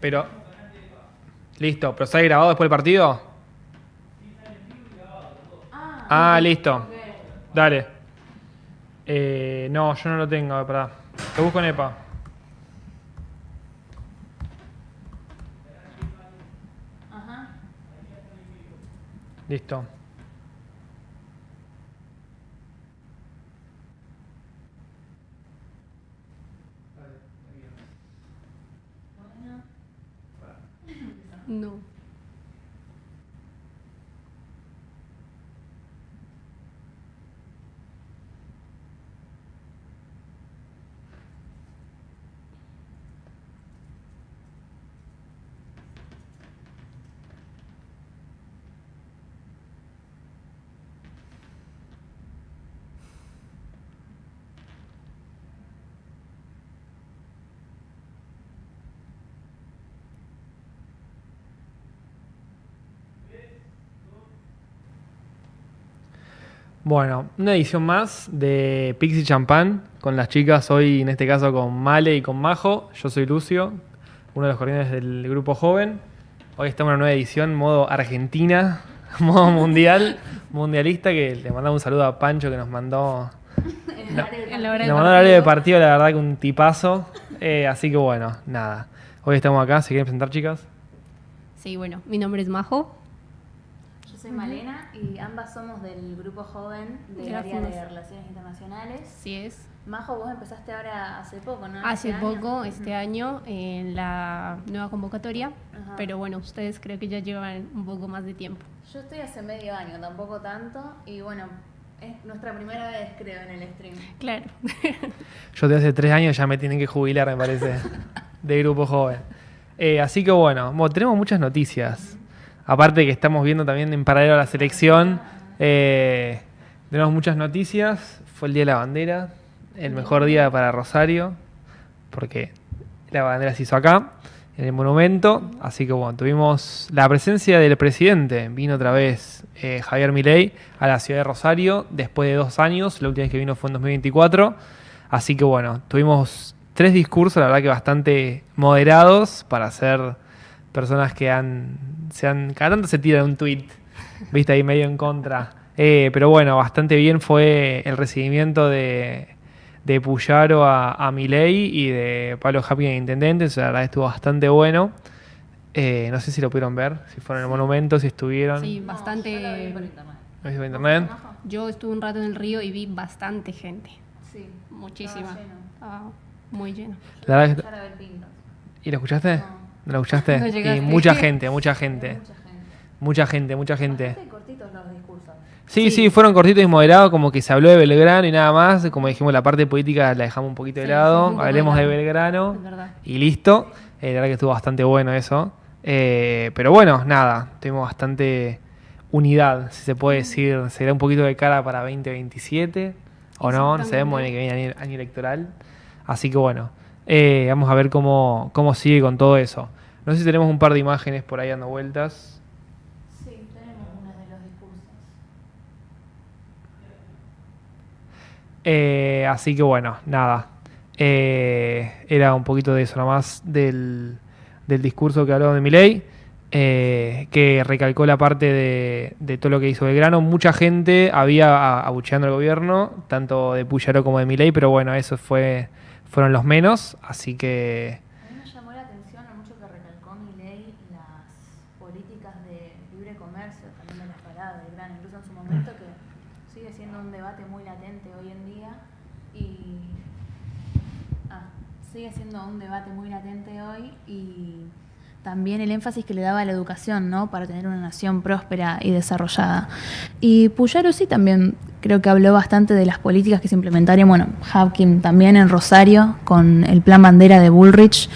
Pero, listo, ¿pero sale grabado después del partido? Listo. Dale. No, yo no lo tengo, pará. Te busco en EPA. Ajá. Listo. No. Bueno, una edición más de Pixie Champán con las chicas, hoy en este caso con Male y con Majo. Yo soy Lucio, uno de los coordinadores del grupo joven. Hoy estamos en una nueva edición, modo Argentina, modo mundial, mundialista, que le mandamos un saludo a Pancho que nos mandó el horario de partido, la verdad que un tipazo. Así que bueno, nada. Hoy estamos acá, ¿se quieren presentar, chicas? Sí, bueno, mi nombre es Majo. Yo soy Malena y ambas somos del grupo joven del área de Relaciones Internacionales. Sí es. Majo, vos empezaste ahora hace poco, ¿no? Hace poco, este año, en la nueva convocatoria. Ajá. Pero bueno, ustedes creo que ya llevan un poco más de tiempo. Yo estoy hace medio año, tampoco tanto. Y bueno, es nuestra primera vez, creo, en el stream. Claro. Yo desde hace 3 años ya me tienen que jubilar, me parece, de grupo joven. Así que bueno, tenemos muchas noticias. Aparte que estamos viendo también en paralelo a la selección, tenemos muchas noticias. Fue el Día de la Bandera, el mejor día para Rosario, porque la bandera se hizo acá, en el monumento. Así que bueno, tuvimos la presencia del presidente. Vino otra vez Javier Milei a la ciudad de Rosario después de 2 años. La última vez que vino fue en 2024. Así que bueno, tuvimos 3 discursos, la verdad que bastante moderados para ser personas que cada tanto se tiran un tweet, viste, ahí medio en contra. Pero bueno, bastante bien fue el recibimiento de Puyaro a Milei y de Pablo Hapkin, intendente. O sea, la verdad estuvo bastante bueno. No sé si lo pudieron ver, si fueron en el monumento, si estuvieron. Sí, bastante. Yo lo vi por internet. ¿Lo viste por internet? Majo? Yo estuve un rato en el río y vi bastante gente. Sí. Muchísima. Estaba lleno. Estaba muy lleno. La verdad que- Ya la vi pinta. ¿Y lo escuchaste? No. ¿No lo escuchaste? No llegaste. Y mucha gente. Hay mucha gente. Mucha gente. Bastante cortitos los discursos. Sí, fueron cortitos y moderados, como que se habló de Belgrano y nada más. Como dijimos, la parte política la dejamos un poquito de Sí, lado. sí, un poco Hablemos de de lado. Belgrano Es verdad. y listo. La verdad que estuvo bastante bueno eso. Pero bueno, nada, tuvimos bastante unidad, si se puede decir. Se da un poquito de cara para 2027 o no sabemos, en el que viene año electoral. Así que bueno, vamos a ver cómo sigue con todo eso. No sé si tenemos un par de imágenes por ahí dando vueltas. Sí, tenemos una de los discursos. Así que bueno, nada. Era un poquito de eso nomás del discurso que habló de Milei, que recalcó la parte de todo lo que hizo Belgrano. Mucha gente había abucheando al gobierno, tanto de Puyaro como de Milei, pero bueno, esos fueron los menos, así que A mí me llamó la atención lo mucho que recalcó Milei las políticas de libre comercio, también de las paradas del Belgrano, incluso en su momento, que sigue siendo un debate muy latente hoy en día sigue siendo un debate muy latente hoy, y también el énfasis que le daba a la educación, ¿no? Para tener una nación próspera y desarrollada. Y Puyaro sí también creo que habló bastante de las políticas que se implementarían. Bueno, Hapkin también en Rosario, con el plan bandera de Bullrich,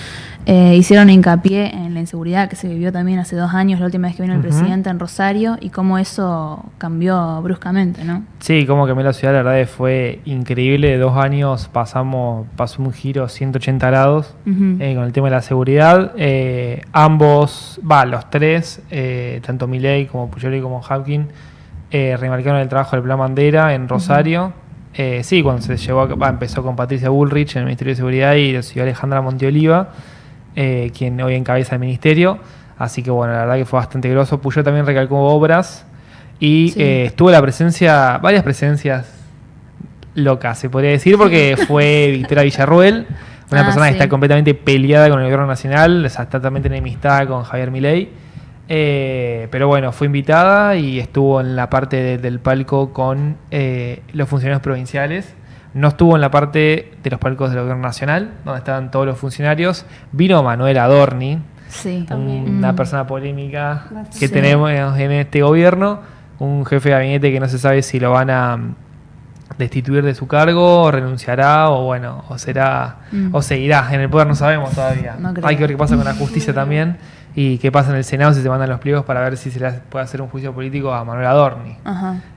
hicieron hincapié en la inseguridad que se vivió también hace 2 años, la última vez que vino el presidente en Rosario, y cómo eso cambió bruscamente, ¿no? sí, como cambió la ciudad, la verdad que fue increíble. 2 años pasó un giro 180 grados Ujú. con el tema de la seguridad. Los tres, tanto Milei como Puyaro como Hapkin, remarcaron el trabajo del plan bandera en Rosario. Sí, cuando se empezó con Patricia Bullrich en el Ministerio de Seguridad y lo siguió Alejandra Monteoliva, quien hoy encabeza el ministerio. Así que bueno, la verdad que fue bastante grosso. Puyol también recalcó obras y estuvo varias presencias locas, se podría decir, porque fue Victoria Villarruel, una persona que está completamente peleada con el gobierno nacional, está totalmente enemistada con Javier Milei. Pero bueno, fue invitada y estuvo en la parte del palco con los funcionarios provinciales. No estuvo en la parte de los palcos del gobierno nacional, donde estaban todos los funcionarios. Vino Manuel Adorni, una persona polémica que tenemos en este gobierno, un jefe de gabinete que no se sabe si lo van a destituir de su cargo, o renunciará, o bueno, o será, o seguirá en el poder, no sabemos todavía. Hay que ver qué pasa con la justicia también y qué pasa en el Senado si se mandan los pliegos para ver si se le puede hacer un juicio político a Manuel Adorni.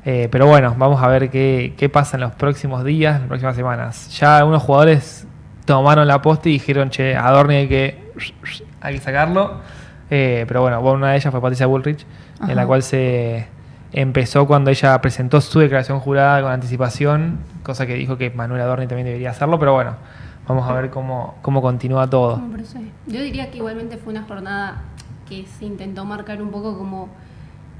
Pero bueno, vamos a ver qué pasa en los próximos días, en las próximas semanas. Ya algunos jugadores tomaron la posta y dijeron, che, Adorni hay que sacarlo. Pero bueno, una de ellas fue Patricia Bullrich, en la cual se empezó cuando ella presentó su declaración jurada con anticipación, cosa que dijo que Manuel Adorni también debería hacerlo, pero bueno, vamos a ver cómo continúa todo. Yo diría que igualmente fue una jornada que se intentó marcar un poco como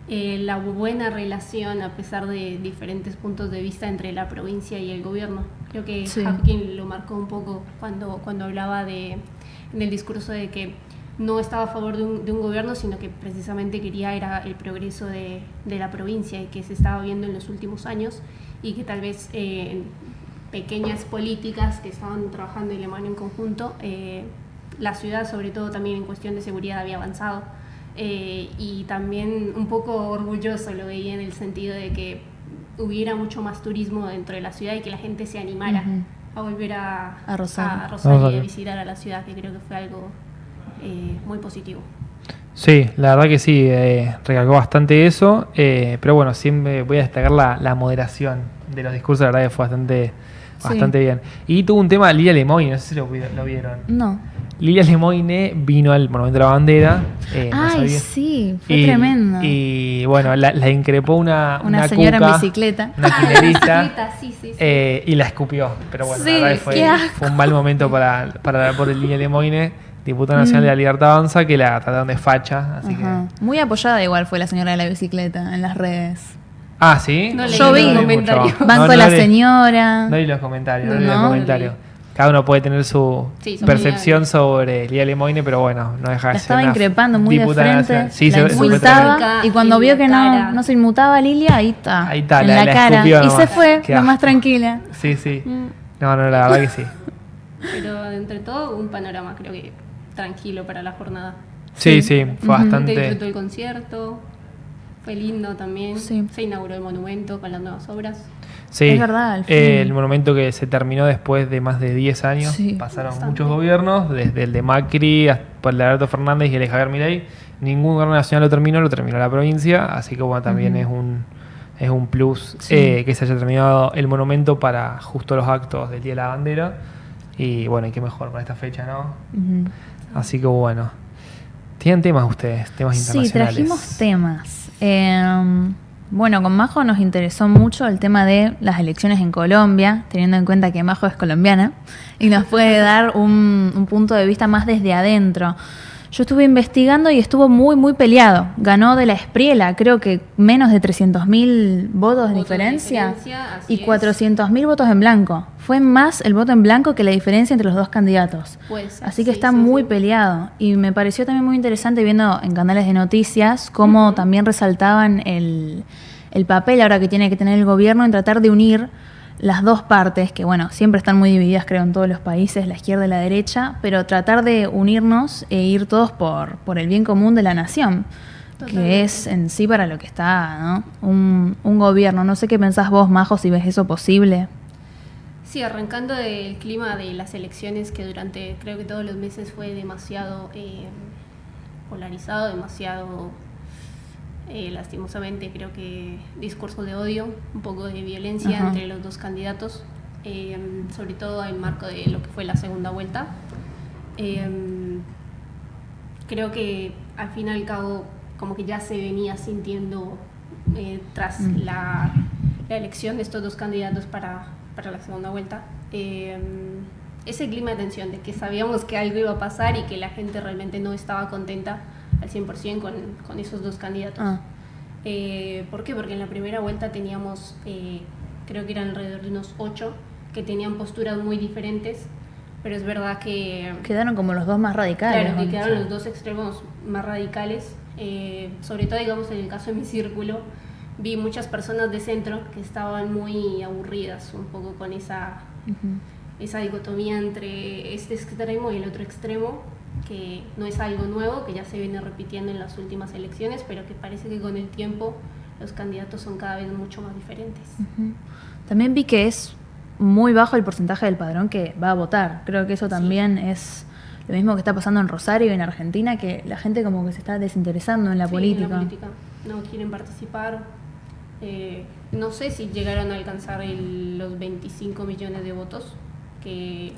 la buena relación a pesar de diferentes puntos de vista entre la provincia y el gobierno. Creo que Hapkin lo marcó un poco cuando hablaba en el discurso de que no estaba a favor de un gobierno, sino que precisamente era el progreso de la provincia y que se estaba viendo en los últimos años y que tal vez pequeñas políticas que estaban trabajando y la mano en conjunto, la ciudad sobre todo también en cuestión de seguridad había avanzado y también un poco orgulloso lo veía en el sentido de que hubiera mucho más turismo dentro de la ciudad y que la gente se animara a volver a Rosario y a visitar a la ciudad, que creo que fue algo muy positivo. Sí, la verdad que sí, recalcó bastante eso, pero bueno, siempre voy a destacar la moderación de los discursos, la verdad que fue bastante bien. Y tuvo un tema Lilia Lemoyne, no sé si lo vieron. No. Lilia Lemoyne vino al Monumento de la Bandera. Sí, fue tremendo. Y bueno, la increpó una señora cuca, en bicicleta. una kirchnerista, sí. Y la escupió. Pero bueno, la verdad que fue un mal momento para la pobre Lilia Lemoyne, diputada nacional de la Libertad Avanza, que la trataron de facha. Así que... Muy apoyada igual fue la señora de la bicicleta en las redes. Ah, ¿sí? No yo vi comentarios. Banco de la señora. No leí los comentarios. Cada uno puede tener su percepción sobre Lilia Lemoyne, pero bueno, no deja de ser. La estaba increpando muy de frente, la insultaba, y cuando vio que no se inmutaba Lilia, ahí está, en la cara. Escupió y se fue, lo más tranquila. Sí. No, la verdad que sí. Pero entre todo, un panorama creo que tranquilo para la jornada. Sí, fue bastante... Disfrutó el concierto, fue lindo también. Sí. Se inauguró el monumento con las nuevas obras. Sí, es verdad, al fin. El monumento que se terminó después de más de 10 años. Pasaron muchos gobiernos, desde el de Macri por el de Alberto Fernández y el de Javier Milei. Ningún gobierno nacional lo terminó la provincia, así que bueno, también es un plus que se haya terminado el monumento para justo los actos del Día de la Bandera. Y bueno, y qué mejor para esta fecha, ¿no? Así que bueno. ¿Tienen temas ustedes? Temas internacionales. Sí, trajimos temas. Bueno, con Majo nos interesó mucho el tema de las elecciones en Colombia, teniendo en cuenta que Majo es colombiana y nos puede dar un punto de vista más desde adentro. Yo estuve investigando y estuvo muy, muy peleado. Ganó de la Espriela, creo que menos de 300.000 votos de diferencia y 400.000 votos en blanco. Fue más el voto en blanco que la diferencia entre los dos candidatos. Así que está muy peleado. Y me pareció también muy interesante viendo en canales de noticias cómo también resaltaban el papel ahora que tiene que tener el gobierno en tratar de unir las dos partes, que bueno, siempre están muy divididas creo en todos los países, la izquierda y la derecha, pero tratar de unirnos e ir todos por el bien común de la nación, que es en sí para lo que está, ¿no? Un gobierno. No sé qué pensás vos, Majo, si ves eso posible. Sí, arrancando del clima de las elecciones, que durante creo que todos los meses fue demasiado polarizado, demasiado... lastimosamente creo que discurso de odio, un poco de violencia entre los dos candidatos, sobre todo en marco de lo que fue la segunda vuelta. Creo que al fin y al cabo como que ya se venía sintiendo tras la elección de estos dos candidatos para para la segunda vuelta, ese clima de tensión, de que sabíamos que algo iba a pasar y que la gente realmente no estaba contenta al 100% con esos dos candidatos. ¿Por qué? Porque en la primera vuelta teníamos, creo que eran alrededor de unos 8 que tenían posturas muy diferentes, pero es verdad que... Quedaron como los dos más radicales. Claro, que ¿no? quedaron los dos extremos más radicales. Sobre todo, digamos, en el caso de mi círculo, vi muchas personas de centro que estaban muy aburridas un poco con esa dicotomía entre este extremo y el otro extremo, que no es algo nuevo, que ya se viene repitiendo en las últimas elecciones, pero que parece que con el tiempo los candidatos son cada vez mucho más diferentes. También vi que es muy bajo el porcentaje del padrón que va a votar. Creo que eso también es lo mismo que está pasando en Rosario y en Argentina, que la gente como que se está desinteresando en la política. En la política no quieren participar. No sé si llegaron a alcanzar los 25 millones de votos.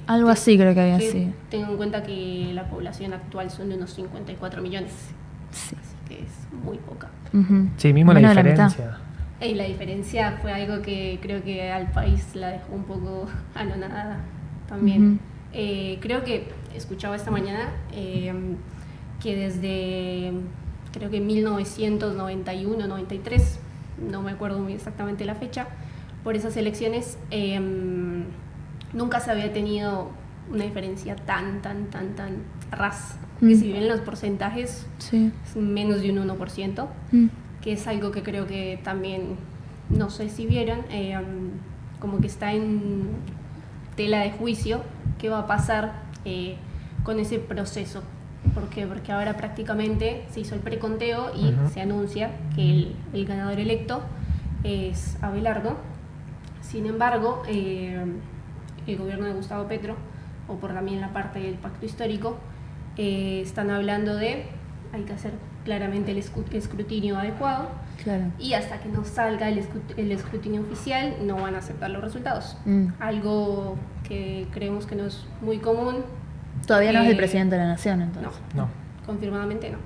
Algo así creo que había, sí. Tengan en cuenta que la población actual son de unos 54 millones. Sí. Así que es muy poca. Sí, mismo Menos la de la diferencia. Y la diferencia fue algo que creo que al país la dejó un poco anonadada también. Creo que escuchaba esta mañana que desde, creo que 1991-93, no me acuerdo muy exactamente la fecha, por esas elecciones nunca se había tenido una diferencia tan ras. Que si bien los porcentajes es menos de un 1%, que es algo que creo que también, no sé si vieron, como que está en tela de juicio qué va a pasar con ese proceso. ¿Por qué? Porque ahora prácticamente se hizo el preconteo y se anuncia que el ganador electo es Abelardo. Sin embargo, el gobierno de Gustavo Petro, o por también la parte del pacto histórico, están hablando de hay que hacer claramente el escrutinio adecuado, y hasta que no salga el escrutinio oficial no van a aceptar los resultados. Algo que creemos que no es muy común. Todavía no es el presidente de la nación, entonces. No. Confirmadamente no.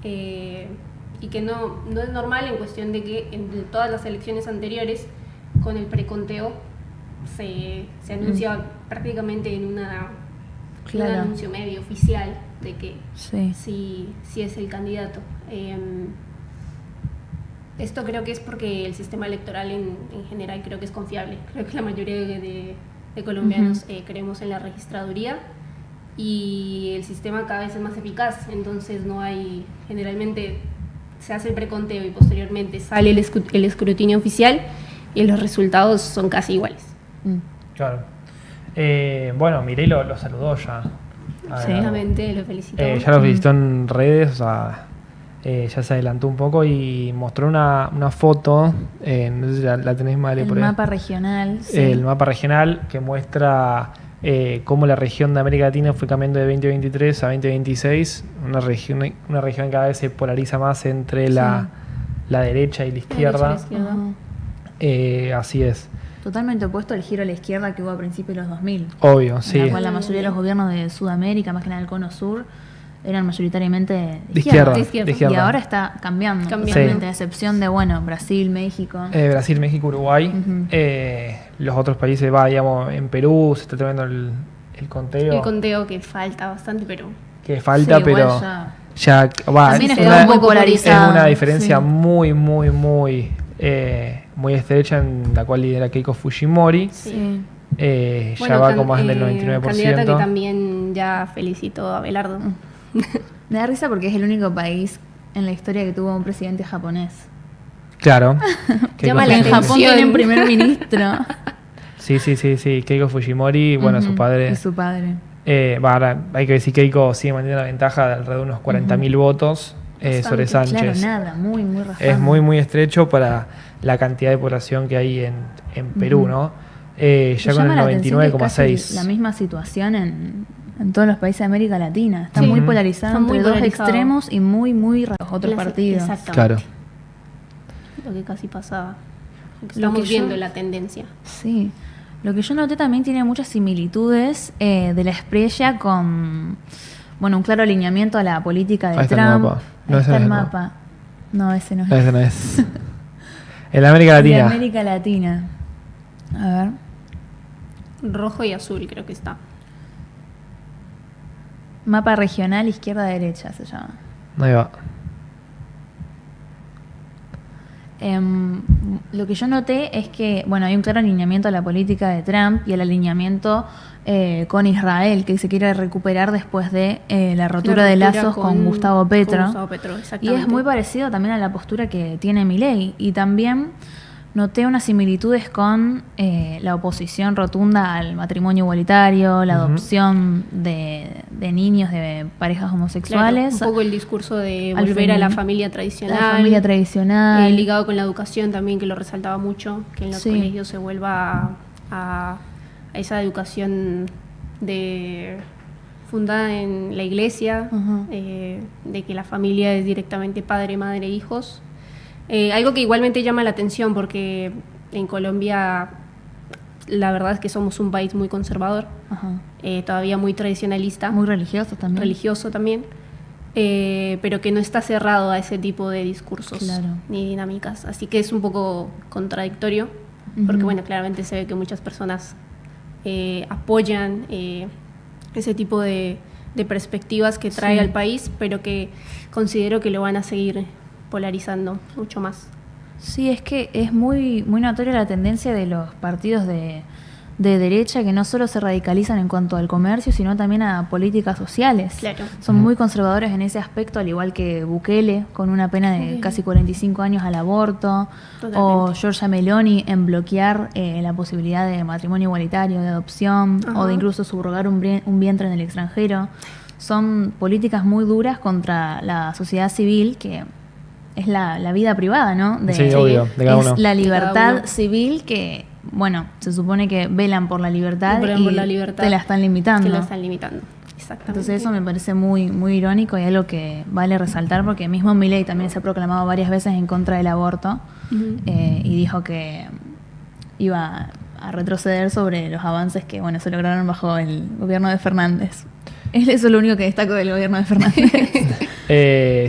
Y que no es normal en cuestión de que en todas las elecciones anteriores, con el preconteo, se anuncia prácticamente en un anuncio medio oficial de que sí es el candidato. Esto creo que es porque el sistema electoral en general creo que es confiable. Creo que la mayoría de colombianos creemos en la registraduría y el sistema cada vez es más eficaz, entonces no hay, generalmente se hace el preconteo y posteriormente sale el escrutinio oficial y los resultados son casi iguales. Claro. Bueno, Milei lo saludó ya. Seguramente lo felicitó. Ya lo felicitó en redes, o sea, ya se adelantó un poco y mostró una foto, no sé si la tenés mal por ahí. El mapa regional. El mapa regional que muestra cómo la región de América Latina fue cambiando de 2023 a 2026, una región cada vez se polariza más entre la derecha y la izquierda. Así es. Totalmente opuesto al giro a la izquierda que hubo a principios de los 2000. Obvio, sí. En la cual la mayoría de los gobiernos de Sudamérica, más que nada del Cono Sur, eran mayoritariamente de izquierda. Y ahora está cambiando. Totalmente, a excepción de, Brasil, México. Brasil, México, Uruguay. Los otros países, digamos, en Perú se está teniendo el conteo. El conteo que falta bastante, pero... Que falta, pero ya va. También está un poco polarizado. Es una diferencia muy estrecha, en la cual lidera Keiko Fujimori. Ya va con más del 99%. Candidata que también ya felicitó a Abelardo. Me da risa porque es el único país en la historia que tuvo un presidente japonés. Claro. Llama la atención. En Japón tienen primer ministro. Sí. Keiko Fujimori, su padre. Y su padre. Ahora hay que decir que Keiko sigue manteniendo la ventaja de alrededor de unos 40.000 votos sobre Sánchez. Claro, nada, muy raspado. Es muy estrecho para la cantidad de población que hay en Perú, ¿no? Ya con el 99,6. La misma situación en todos los países de América Latina. Está muy polarizado entre dos extremos y muy los otros partidos. Exactamente. Claro. Lo que casi pasaba. Estamos viendo la tendencia. Sí. Lo que yo noté también tiene muchas similitudes de la Espriella con, un claro alineamiento a la política de Trump. No, está el mapa. No, ese no es. Ese no es. En América Latina. En América Latina. A ver. rojo y azul creo que está. Mapa regional izquierda-derecha se llama. Ahí va. Lo que yo noté es que, bueno, hay un claro alineamiento a la política de Trump y el alineamiento con Israel, que se quiere recuperar después de la rotura de lazos con Gustavo Petro. Con Gustavo Petro, Y exactamente. es muy parecido también a la postura que tiene Milei. Y también noté unas similitudes con la oposición rotunda al matrimonio igualitario, la adopción de niños de parejas homosexuales. Claro, un poco el discurso de al volver a la feminismo. familia tradicional. La familia tradicional. Ligado con la educación también, que lo resaltaba mucho, que en los Sí. colegios se vuelva a esa educación fundada en la iglesia, Ujú. de que la familia es directamente padre, madre, hijos. Algo que igualmente llama la atención porque en Colombia la verdad es que somos un país muy conservador, Ajá. todavía muy tradicionalista, Muy religioso también. religioso también, pero que no está cerrado a ese tipo de discursos Claro. ni dinámicas. Así que es un poco contradictorio, porque Ujú. bueno, claramente se ve que muchas personas apoyan ese tipo de perspectivas que trae Sí. al país, pero que considero que lo van a seguir polarizando mucho más. Sí, es que es muy, muy notoria la tendencia de los partidos de derecha que no solo se radicalizan en cuanto al comercio, sino también a políticas sociales. Claro. Son muy conservadores en ese aspecto, al igual que Bukele, con una pena de Bukele. casi 45 años al aborto, Totalmente. o Giorgia Meloni en bloquear la posibilidad de matrimonio igualitario, de adopción, Ajá. o de incluso subrogar un vientre en el extranjero. Son políticas muy duras contra la sociedad civil, que es la vida privada, ¿no? Sí, obvio, de cada es uno. la De cada libertad uno. civil que, bueno, se supone que velan por la libertad Velan y por la libertad, te la están limitando. Que la están limitando. Exactamente. Entonces eso me parece muy, muy irónico y algo que vale resaltar porque mismo Milei también se ha proclamado varias veces en contra del aborto Ujú. y dijo que iba a retroceder sobre los avances que, bueno, se lograron bajo el gobierno de Fernández. Eso es lo único que destaco del gobierno de Fernández.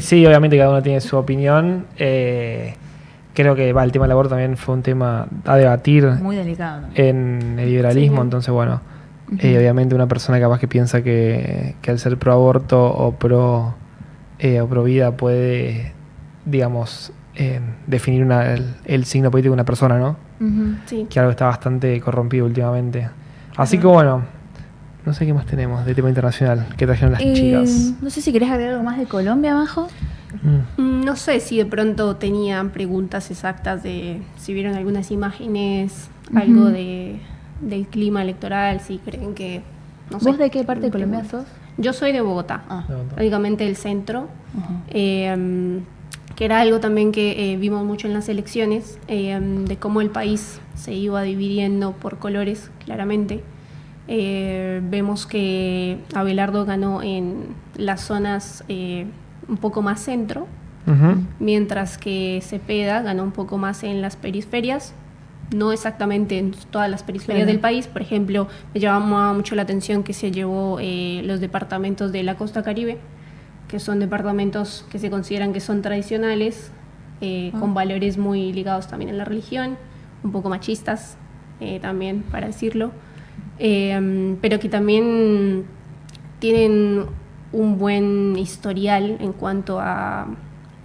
Sí, obviamente cada uno tiene su opinión. Creo que el tema del aborto también fue un tema a debatir Muy delicado. en el liberalismo, Sí. entonces bueno, Ujú. obviamente una persona capaz que piensa que al ser pro aborto o pro vida puede, digamos, definir el signo político de una persona, ¿no? Ujú. Sí. Que algo está bastante corrompido últimamente. Así que bueno, no sé qué más tenemos de tema internacional que trajeron las chicas. No sé si querés agregar algo más de Colombia, Majo. No sé si de pronto tenían preguntas exactas de si vieron algunas imágenes, Ujú. algo del clima electoral, si creen que... No sé. ¿Vos de qué parte de Colombia sos? Yo soy de Bogotá, Ah. prácticamente del centro, Ajá. que era algo también que vimos mucho en las elecciones, de cómo el país se iba dividiendo por colores, claramente. Vemos que Abelardo ganó en las zonas un poco más centro, Ujú. mientras que Cepeda ganó un poco más en las periferias, no exactamente en todas las periferias Claro. del país. Por ejemplo, me llamaba mucho la atención que se llevó los departamentos de la costa Caribe, que son departamentos que se consideran que son tradicionales, con valores muy ligados también a la religión, un poco machistas también, para decirlo, pero que también tienen un buen historial en cuanto a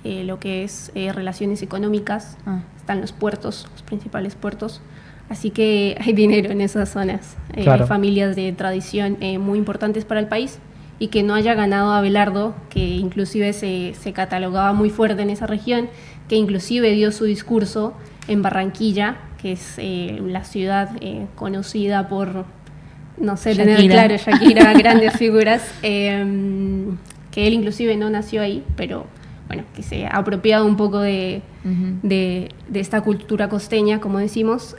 lo que es relaciones económicas. Ah. Están los puertos, los principales puertos, así que hay dinero en esas zonas. Claro. Hay familias de tradición muy importantes para el país, y que no haya ganado Abelardo, que inclusive se catalogaba muy fuerte en esa región, que inclusive dio su discurso en Barranquilla, que es la ciudad conocida por, no sé, tener, Shakira. claro, Shakira, grandes figuras, que él inclusive no nació ahí, pero bueno, que se ha apropiado un poco de esta cultura costeña, como decimos,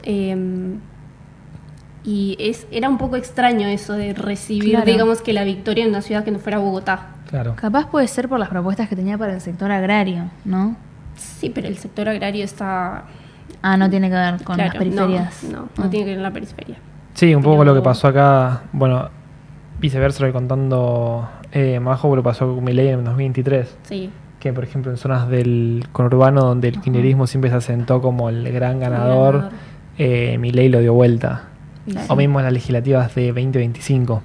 y era un poco extraño eso de recibir, Claro. digamos, que la victoria en una ciudad que no fuera Bogotá. Claro. Capaz puede ser por las propuestas que tenía para el sector agrario, ¿no? Sí, pero el sector agrario está... Ah, no tiene que ver con claro, las periferias. No Ah. tiene que ver con la periferia. Sí, un poco Pero- lo que pasó acá, bueno, viceversa lo que contando Majo, lo que pasó con Milei en 2023. Sí, Que por ejemplo en zonas del conurbano donde el kirchnerismo siempre se asentó como el gran ganador, Milei lo dio vuelta. Y O mismo en las legislativas de 2025.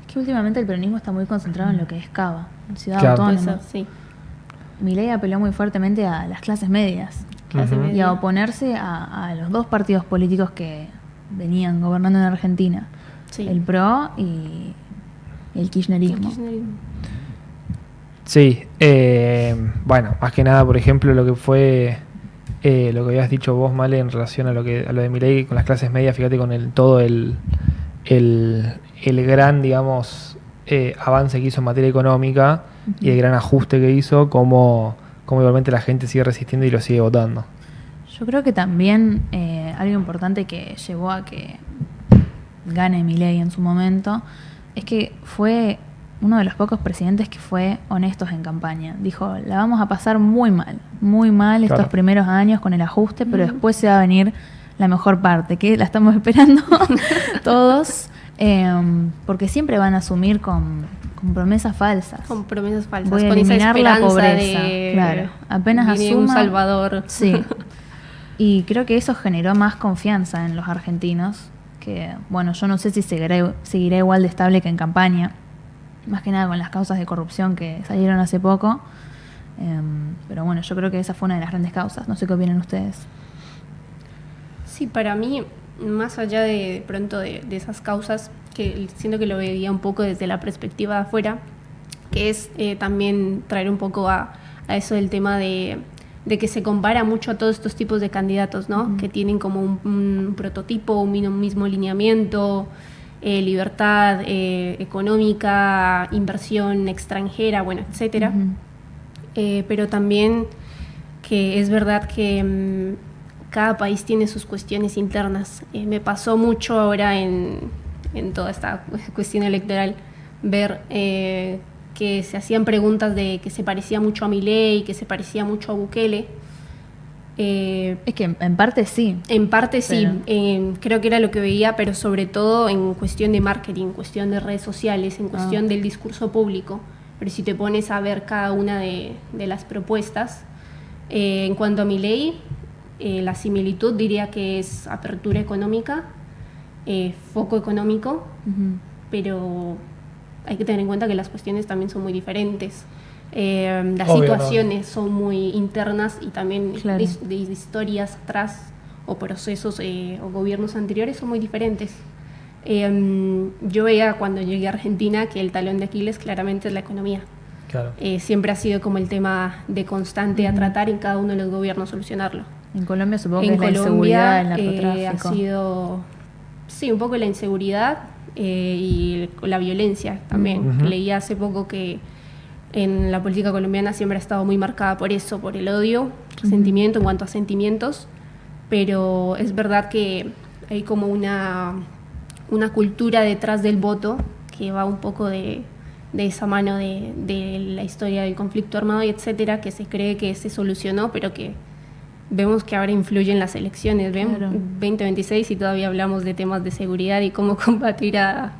es que últimamente el peronismo está muy concentrado en lo que es Cava, en Ciudad Claro. Autónoma. Eso, sí. Milei apeló muy fuertemente a las clases medias Clase Ujú. y media. a oponerse a los dos partidos políticos que venían gobernando en Argentina, Sí. el PRO y el kirchnerismo. Kirchnerismo. Sí, bueno, más que nada, por ejemplo, lo que fue lo que habías dicho vos, Male, en relación a lo de Milei con las clases medias, fíjate con el gran, digamos, avance que hizo en materia económica y el gran ajuste que hizo, como igualmente la gente sigue resistiendo y lo sigue votando. Yo creo que también algo importante que llevó a que gane Milei en su momento es que fue uno de los pocos presidentes que fue honestos en campaña. Dijo, la vamos a pasar muy mal estos Claro. primeros años con el ajuste, pero después se va a venir la mejor parte, que la estamos esperando todos, porque siempre van a asumir con promesas falsas. Con promesas falsas. Voy a con esa eliminar la esperanza pobreza, de claro. Apenas viene un asuma- salvador. Sí. Y creo que eso generó más confianza en los argentinos, que bueno, yo no sé si seguirá igual de estable que en campaña, más que nada con las causas de corrupción que salieron hace poco. Pero bueno, yo creo que esa fue una de las grandes causas. No sé qué opinan ustedes. Sí, para mí, más allá de pronto de esas causas, que siento que lo veía un poco desde la perspectiva de afuera, que es también traer un poco a eso del tema de que se compara mucho a todos estos tipos de candidatos, ¿no? Ujú. Que tienen como un prototipo, un mismo lineamiento, libertad económica, inversión extranjera, bueno, etcétera. Ujú. Pero también que es verdad que cada país tiene sus cuestiones internas. Me pasó mucho ahora en toda esta cuestión electoral ver que se hacían preguntas de que se parecía mucho a Milei, que se parecía mucho a Bukele. Es que en parte sí. En parte sí, Pero- creo que era lo que veía, pero sobre todo en cuestión de marketing, en cuestión de redes sociales, en cuestión del discurso público. Pero si te pones a ver cada una de las propuestas, en cuanto a Milei, la similitud diría que es apertura económica, foco económico, Ujú. pero hay que tener en cuenta que las cuestiones también son muy diferentes. Las Obvio, situaciones son muy internas y también Claro. de historias atrás o procesos o gobiernos anteriores son muy diferentes. Yo veía cuando llegué a Argentina que el talón de Aquiles claramente es la economía. Claro. Siempre ha sido como el tema de constante a tratar en cada uno de los gobiernos solucionarlo. En Colombia supongo que En es la Colombia inseguridad, el narcotráfico. ha sido, sí, un poco la inseguridad y la violencia también. Ujú. Leí hace poco que en la política colombiana siempre ha estado muy marcada por eso, por el odio, resentimiento en cuanto a sentimientos, pero es verdad que hay como una cultura detrás del voto que va un poco de esa mano de la historia del conflicto armado y etcétera, que se cree que se solucionó, pero que vemos que ahora influyen las elecciones, ¿ven? Claro. 2026 y todavía hablamos de temas de seguridad y cómo combatir a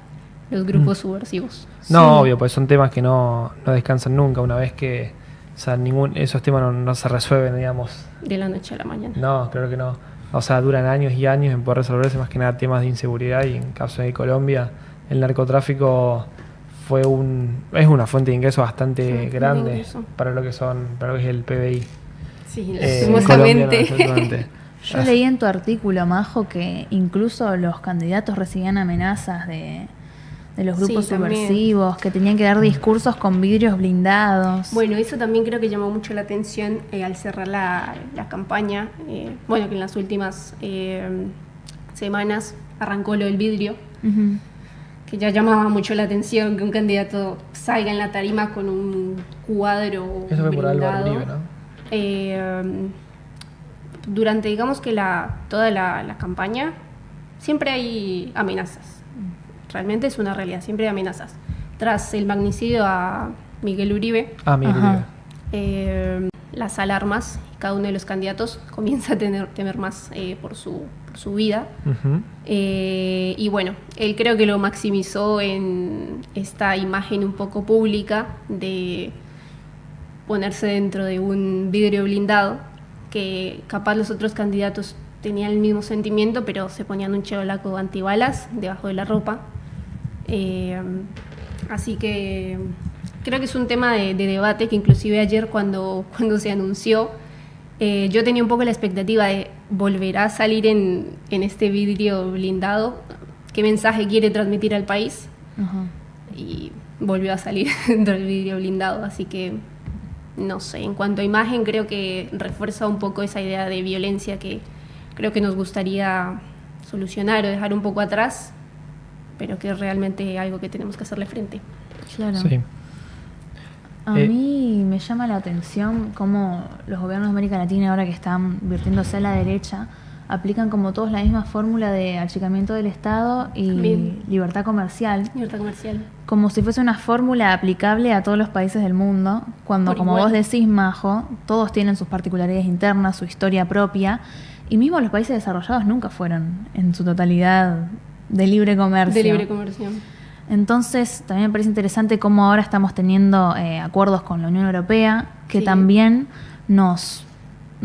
los grupos subversivos. No, Sí. obvio, pues son temas que no descansan nunca. Una vez que, o sea, esos temas no se resuelven, digamos. De la noche a la mañana. No, claro que no. O sea, duran años y años en poder resolverse, más que nada temas de inseguridad, y en caso de Colombia, el narcotráfico es una fuente de ingresos bastante Fuente de grande ingreso. para lo que es el PBI. Sí, En lastimosamente. Colombia, lastimosamente. Yo leí en tu artículo, Majo, que incluso los candidatos recibían amenazas de los grupos Sí, también. subversivos, que tenían que dar discursos con vidrios blindados. Bueno, eso también creo que llamó mucho la atención al cerrar la campaña. Bueno, que en las últimas semanas arrancó lo del vidrio, Ujú. que ya llamaba mucho la atención que un candidato salga en la tarima con un cuadro Eso fue por Álvaro blindado. Uribe, ¿no? Durante, digamos que toda la campaña, siempre hay amenazas. Realmente es una realidad, siempre hay amenazas. Tras el magnicidio a Miguel Uribe, Miguel Ajá. Uribe. las alarmas, cada uno de los candidatos comienza a temer más por su vida. Ujú. Y bueno, él creo que lo maximizó en esta imagen un poco pública de ponerse dentro de un vidrio blindado, que capaz los otros candidatos tenían el mismo sentimiento, pero se ponían un chevolaco antibalas debajo de la ropa. Así que creo que es un tema de debate que inclusive ayer cuando se anunció, yo tenía un poco la expectativa de volverá a salir en este vidrio blindado, qué mensaje quiere transmitir al país. Y volvió a salir dentro del vidrio blindado, así que no sé, en cuanto a imagen creo que refuerza un poco esa idea de violencia que creo que nos gustaría solucionar o dejar un poco atrás, pero que es realmente algo que tenemos que hacerle frente. Claro. Sí. A mí me llama la atención cómo los gobiernos de América Latina, ahora que están virtiéndose a la derecha, aplican como todos la misma fórmula de achicamiento del Estado y Bien. libertad comercial, Libertad comercial. como si fuese una fórmula aplicable a todos los países del mundo, cuando, Por como igual. vos decís, Majo, todos tienen sus particularidades internas, su historia propia, y mismo los países desarrollados nunca fueron en su totalidad de libre comercio. De libre comercio. Entonces, también me parece interesante cómo ahora estamos teniendo acuerdos con la Unión Europea que Sí. también nos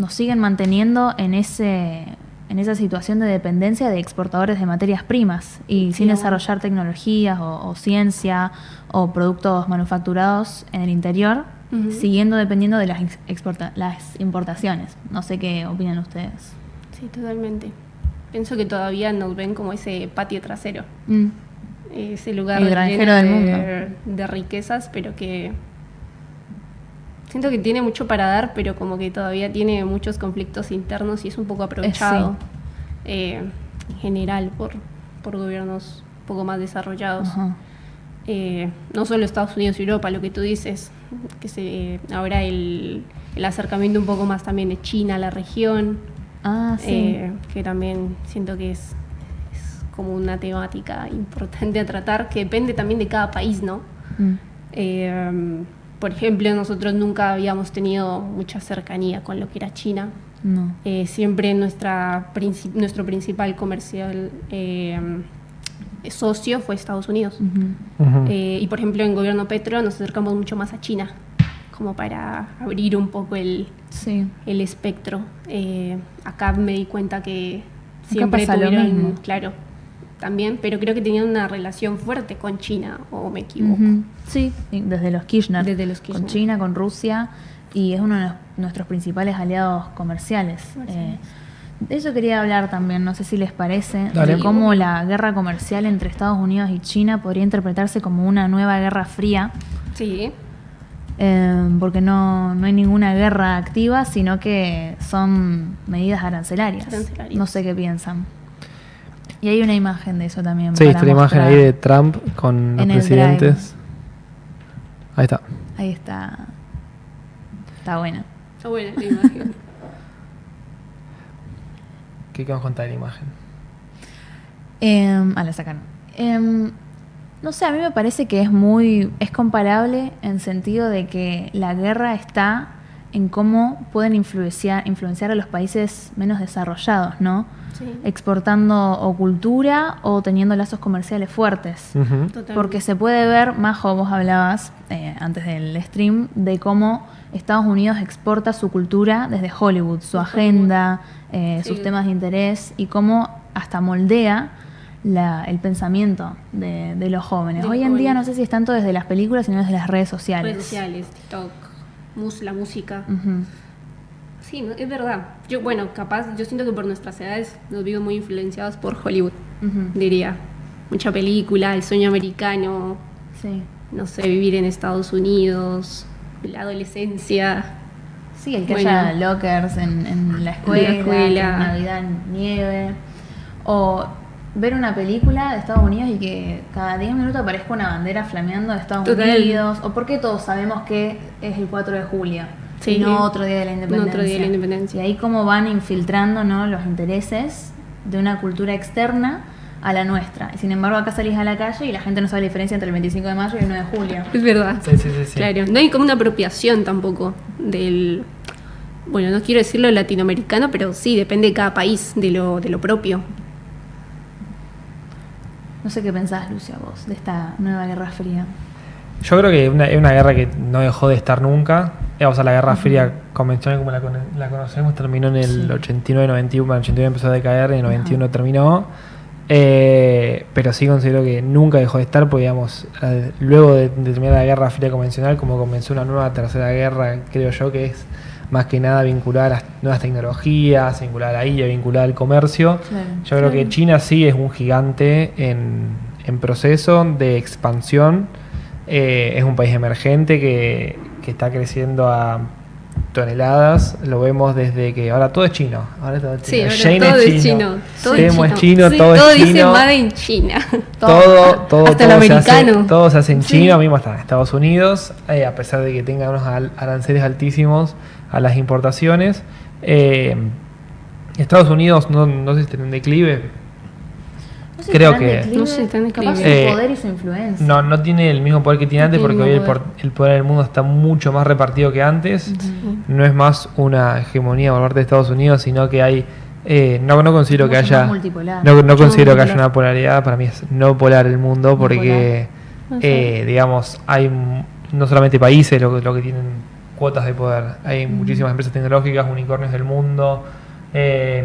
siguen manteniendo en esa situación de dependencia de exportadores de materias primas y Sí, sin bueno. desarrollar tecnologías o ciencia o productos manufacturados en el interior, Ujú. siguiendo dependiendo de las importaciones. No sé qué opinan ustedes. Sí, totalmente. Pienso que todavía nos ven como ese patio trasero, Mm. ese lugar El granjero lleno del de riquezas, pero que siento que tiene mucho para dar, pero como que todavía tiene muchos conflictos internos y es un poco aprovechado en general por gobiernos un poco más desarrollados. Ajá. No solo Estados Unidos y Europa, lo que tú dices, que ahora el acercamiento un poco más también de China a la región, Ah, sí. que también siento que es como una temática importante a tratar, que depende también de cada país, ¿no? Mm. Por ejemplo, nosotros nunca habíamos tenido mucha cercanía con lo que era China. No. Siempre nuestro principal comercial socio fue Estados Unidos. Ujú. Ujú. Y por ejemplo, en gobierno Petro nos acercamos mucho más a China, como para abrir un poco el Sí. espectro. Acá me di cuenta que siempre pasa lo tuvieron, mismo. claro, también, pero creo que tenían una relación fuerte con China, o me equivoco. Ujú. Sí, y desde los Kirchner. Desde los Kirchner. Con China, con Rusia, y es uno de nuestros principales aliados comerciales. De eso quería hablar también, no sé si les parece, Dale. de cómo la guerra comercial entre Estados Unidos y China podría interpretarse como una nueva guerra fría, Sí, porque no hay ninguna guerra activa, sino que son medidas arancelarias. Arancelarias. No sé qué piensan. Y hay una imagen de eso también. Sí, para está la imagen mostrar. ahí de Trump con los En el presidentes. Ahí está. Ahí está. Está buena. está buena la imagen. ¿Qué vamos a contar de la imagen? La sacaron. No sé, a mí me parece que es comparable en sentido de que la guerra está en cómo pueden influenciar a los países menos desarrollados, ¿no? Sí, Exportando o cultura o teniendo lazos comerciales fuertes. Ujú. totalmente. Porque se puede ver, Majo, vos hablabas antes del stream, de cómo Estados Unidos exporta su cultura desde Hollywood, su Desde agenda, Sí. sus temas de interés y cómo hasta moldea el pensamiento de los jóvenes. De los Hoy en día no jóvenes. sé si es tanto desde las películas, sino desde las redes sociales. Redes sociales, TikTok, la música. Ujú. Sí, no, es verdad. Yo siento que por nuestras edades nos vimos muy influenciados por Hollywood, Ujú. diría. Mucha película, el sueño americano, Sí. no sé, vivir en Estados Unidos, la adolescencia. Sí, el que Bueno. haya lockers en la escuela, escuela. que en Navidad nieve. O ver una película de Estados Unidos y que cada 10 minutos aparezca una bandera flameando de Estados Total. Unidos. O porque todos sabemos que es el 4 de julio. Sí. Y no otro día de la independencia. otro día de la independencia. Y ahí cómo van infiltrando, ¿no?, los intereses de una cultura externa a la nuestra. Y sin embargo acá salís a la calle y la gente no sabe la diferencia entre el 25 de mayo y el 9 de julio. Es verdad. Sí, sí, sí, sí. Claro, no hay como una apropiación tampoco del, bueno, no quiero decirlo latinoamericano, pero sí, depende de cada país, de lo propio. No sé qué pensás, Lucia, vos, de esta nueva Guerra Fría. Yo creo que es una guerra que no dejó de estar nunca. O sea, la Guerra Fría convencional como la conocemos terminó en el 89-91. Bueno, el 89 empezó a decaer, en el 91 terminó. Pero sí considero que nunca dejó de estar, porque digamos, luego de terminar la Guerra Fría convencional, como comenzó una nueva tercera guerra, creo yo, que es más que nada vinculada a las nuevas tecnologías, vinculada a la IA, vinculada al comercio. Claro. Yo creo que China sí es un gigante en proceso de expansión. Es un país emergente que está creciendo a toneladas. Lo vemos desde que ahora todo es chino. Ahora todo es Sí, chino. ahora Shein todo es chino. Todo Temu es es chino. chino, Sí, todo es dice chino. Made in China. Todo Hasta el americano. Todo se hace en Sí. China, mismo hasta en Estados Unidos, a pesar de que tenga unos aranceles altísimos a las importaciones. Estados Unidos no sé si tiene un declive. No sé si Creo está en que- declive, No sé si está en capaz declive. su poder y su influencia. No tiene el mismo poder que tiene No antes, tiene porque el hoy mismo el poder del mundo está mucho más repartido que antes. No es más una hegemonía por parte de Estados Unidos, sino que hay... no considero que Mucho haya... más multipolar. No Mucho considero más que haya multipolar. una polaridad. Para mí es no polar el mundo, porque, No sé. digamos, hay no solamente países lo que tienen cuotas de poder. Hay muchísimas empresas tecnológicas, unicornios del mundo,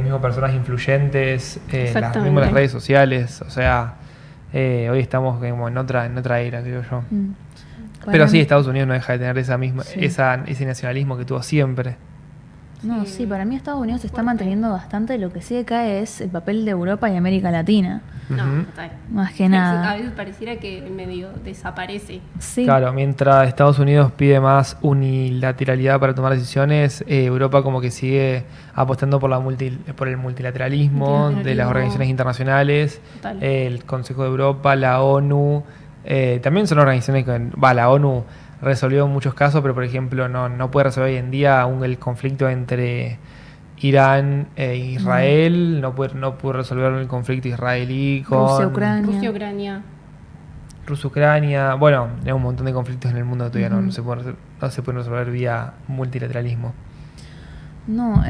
mismo personas influyentes, Exactamente. mismo las redes sociales. O sea, hoy estamos como en otra era, creo yo. Pero Para sí, mí- Estados Unidos no deja de tener esa misma, Sí. ese nacionalismo que tuvo siempre. No, sí, para mí Estados Unidos se está manteniendo bastante. Lo que sí decae es el papel de Europa y América Latina. No, Ujú. total. Más que A nada. veces pareciera que medio desaparece. Sí. Claro, mientras Estados Unidos pide más unilateralidad para tomar decisiones, Europa como que sigue apostando por por el multilateralismo de las Multilateralismo. organizaciones internacionales, Total. el Consejo de Europa, la ONU. También son organizaciones que, la ONU resolvió muchos casos, pero por ejemplo no puede resolver hoy en día aún el conflicto entre Irán e Israel, no puede resolver el conflicto israelí con Rusia, Ucrania. Rusia, Ucrania. Rusia, Ucrania. Bueno, hay un montón de conflictos en el mundo que todavía Ujú. no se pueden resolver vía multilateralismo. No,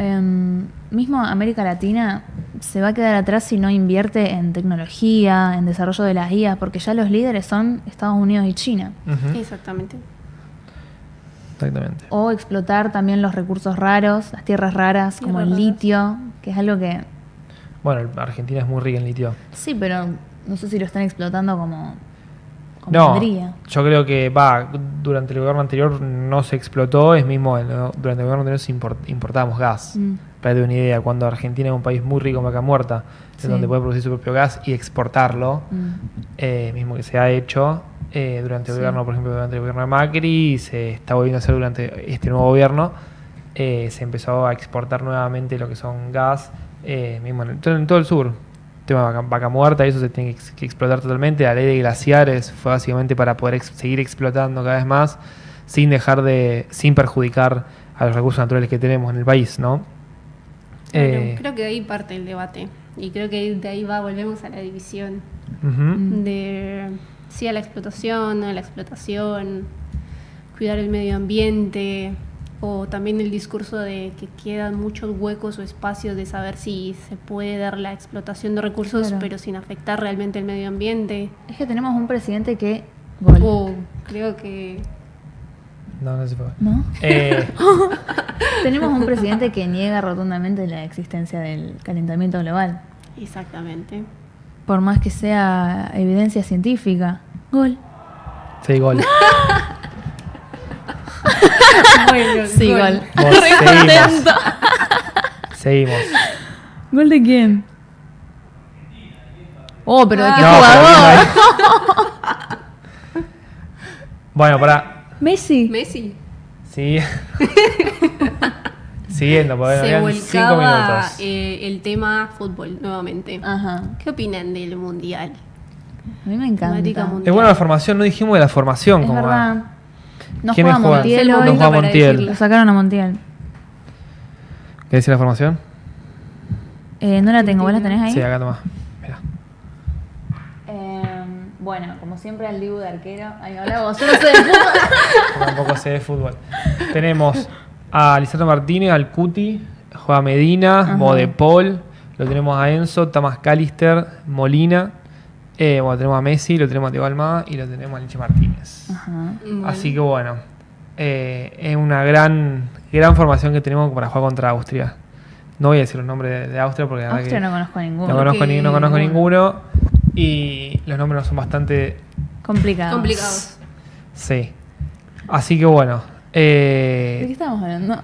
mismo América Latina se va a quedar atrás si no invierte en tecnología, en desarrollo de las IA, porque ya los líderes son Estados Unidos y China. Ujú, Exactamente. exactamente. O explotar también los recursos raros, las tierras raras, como el Tierras raras. litio, que es algo que Bueno, Argentina es muy rica en litio. sí, pero no sé si lo están explotando como No, vendría. yo creo que durante el gobierno anterior no se explotó, es mismo durante el gobierno anterior importábamos gas. Mm. Para darte una idea, cuando Argentina es un país muy rico en vaca muerta, Sí. en donde puede producir su propio gas y exportarlo, mismo que se ha hecho durante el Sí. gobierno, por ejemplo, durante el gobierno de Macri, y se está volviendo a hacer durante este nuevo gobierno, se empezó a exportar nuevamente lo que son gas, mismo en todo el sur. Tema de vaca muerta, eso se tiene que explotar totalmente. La ley de glaciares fue básicamente para poder seguir explotando cada vez más, sin perjudicar a los recursos naturales que tenemos en el país, ¿no? Claro, creo que de ahí parte el debate. Y creo que de ahí volvemos a la división. Ujú. De sí a la explotación, a la explotación, cuidar el medio ambiente, o también el discurso de que quedan muchos huecos o espacios de saber si se puede dar la explotación de recursos, Claro. pero sin afectar realmente el medio ambiente. Es que tenemos un presidente que... Gol. O creo que No se puede. ¿No? Eh, Tenemos un presidente que niega rotundamente la existencia del calentamiento global. exactamente. Por más que sea evidencia científica. Gol. sí, gol. Bueno, Sí, gol. Vos, seguimos. Seguimos. ¿Gol de quién? Oh, pero ¿de qué No, pero jugador? Bueno, para. Messi. Messi Sí. Siguiendo, porque nos se quedan 5 volcaba minutos. el tema fútbol nuevamente. Ajá. ¿Qué opinan del mundial? A mí me encanta. Temática mundial. Es buena la formación, no dijimos de la formación. Es como verdad. No ¿Quiénes juega juegan? Montiel Es el hoy. No momento juega para Montiel. decirlo. Lo sacaron a Montiel. ¿Qué dice la formación? No la tengo, ¿vos la tenés ahí? Sí, acá nomás. Mira. Bueno, como siempre al Dibu de arquero. Ahí habla vos, yo no sé de fútbol. Tampoco sé de fútbol. Tenemos a Lisandro Martínez, al Cuti, juega Medina, Ajá. Modepol, lo tenemos a Enzo, Tomás Callister, Molina, Bueno, tenemos a Messi, lo tenemos a Thiago Almada y lo tenemos a Lichi Martínez. Ajá. Bueno. Así que bueno, es una gran formación que tenemos para jugar contra Austria. No voy a decir los nombres de Austria porque la verdad Austria que no conozco ninguno. no conozco Porque- ninguno y los nombres son bastante... Complicados. Sí. Así que bueno, ¿De qué estábamos hablando?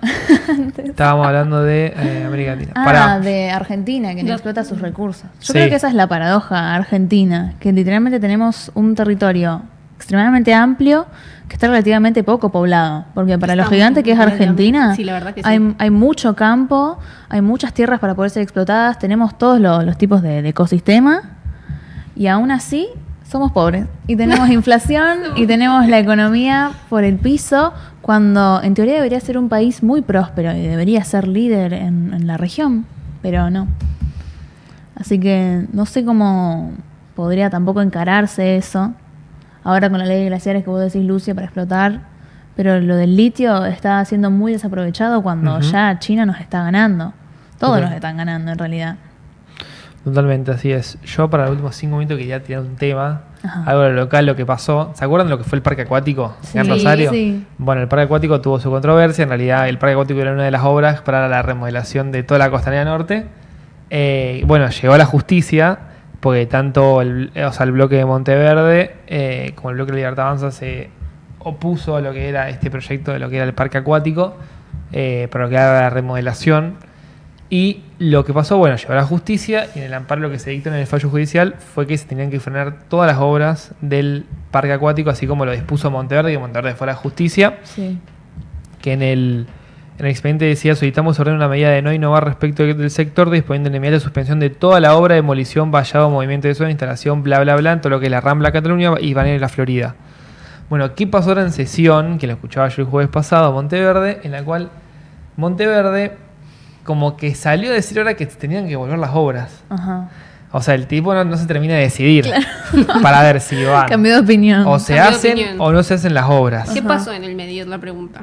estábamos hablando de América Latina. Ah, Pará. de Argentina, que no Ya. explota sus recursos. Yo Sí. creo que esa es la paradoja argentina, que literalmente tenemos un territorio extremadamente amplio que está relativamente poco poblado, porque para lo Está gigante que es relativamente- Argentina, sí, la verdad que sí. hay mucho campo, hay muchas tierras para poder ser explotadas, tenemos todos los tipos de ecosistema y aún así somos pobres y tenemos inflación y tenemos la economía por el piso, cuando en teoría debería ser un país muy próspero y debería ser líder en la región, pero no. Así que no sé cómo podría tampoco encararse eso. Ahora con la ley de glaciares que vos decís, Lucia, para explotar, pero lo del litio está siendo muy desaprovechado cuando Ujú. ya China nos está ganando. Todos Ok. nos están ganando en realidad. Totalmente, así es. Yo para los últimos 5 minutos quería tirar un tema, Ajá. algo de lo local, lo que pasó. ¿Se acuerdan de lo que fue el parque acuático en Sí, Rosario? sí. Bueno, el parque acuático tuvo su controversia. En realidad, el parque acuático era una de las obras para la remodelación de toda la costanera norte. Bueno, llegó a la justicia porque tanto el bloque de Monteverde como el bloque de Libertad Avanza se opuso a lo que era este proyecto de lo que era el parque acuático, para lo que era la remodelación. Y lo que pasó, bueno, llegó a la justicia y en el amparo lo que se dictó en el fallo judicial fue que se tenían que frenar todas las obras del parque acuático, así como lo dispuso Monteverde, y Monteverde fue a la justicia, Sí. que en el expediente decía: solicitamos ordenar una medida de no innovar respecto del sector, disponiendo en inmediata suspensión de toda la obra, demolición, vallado, movimiento de suelo, instalación, bla, bla, bla, en todo lo que es la Rambla Cataluña y Banera la Florida. Bueno, ¿qué pasó ahora en sesión? Que lo escuchaba yo el jueves pasado, Monteverde, en la cual Monteverde como que salió a decir ahora que tenían que volver las obras. Ajá. O sea, el tipo no se termina de decidir para ver si van. Cambió de opinión. O se Cambió de hacen opinión. o no se hacen las obras. ¿Qué Ajá. pasó en el medio? Es la pregunta.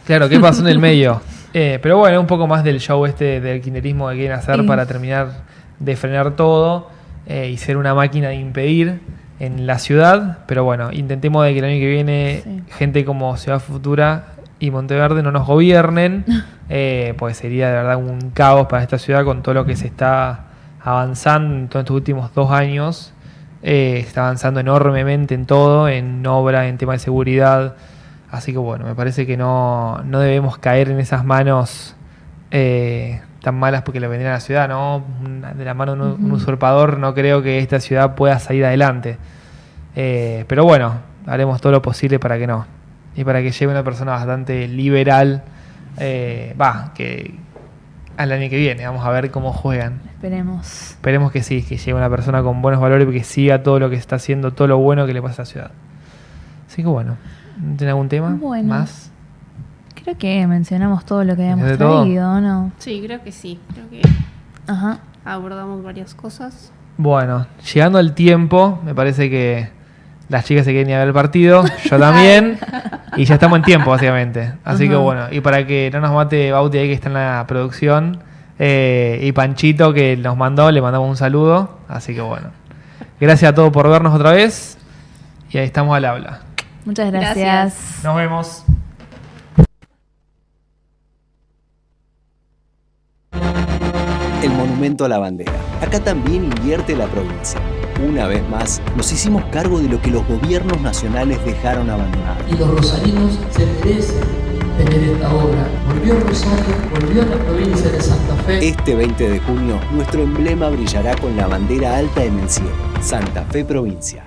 Claro, ¿qué pasó en el medio? Pero bueno, un poco más del show del kirchnerismo que quieren hacer Sí. para terminar de frenar todo y ser una máquina de impedir en la ciudad. Pero bueno, intentemos de que el año que viene Sí. gente como Ciudad Futura y Monteverde no nos gobiernen, pues sería de verdad un caos para esta ciudad con todo lo que se está avanzando en todos estos últimos 2 años. Se está avanzando enormemente en todo, en obra, en tema de seguridad. Así que bueno, me parece que no debemos caer en esas manos tan malas porque lo vendrían a la ciudad, ¿no? De la mano de un usurpador no creo que esta ciudad pueda salir adelante. Pero bueno, haremos todo lo posible para que no. Y para que llegue una persona bastante liberal, que al año que viene. Vamos a ver cómo juegan. Esperemos. Esperemos que sí, que llegue una persona con buenos valores y que siga todo lo que está haciendo, todo lo bueno que le pasa a la ciudad. Así que bueno, ¿tiene algún tema Bueno. más? Creo que mencionamos todo lo que habíamos ¿De todo? traído, ¿o no? Sí, creo que sí. Creo que Ajá. abordamos varias cosas. Bueno, llegando al tiempo, me parece que las chicas se quieren ir a ver el partido, yo también, y ya estamos en tiempo, básicamente. Así que Ajá. bueno, y para que no nos mate Bauti ahí que está en la producción, y Panchito que nos mandó, le mandamos un saludo. Así que bueno, gracias a todos por vernos otra vez, y ahí estamos al habla. Muchas gracias. Gracias. Nos vemos. El monumento a la bandera. Acá también invierte la provincia. Una vez más, nos hicimos cargo de lo que los gobiernos nacionales dejaron abandonado. Y los rosarinos se merecen tener esta obra. Volvió Rosario, volvió a la provincia de Santa Fe. Este 20 de junio, nuestro emblema brillará con la bandera alta en el cielo. Santa Fe Provincia.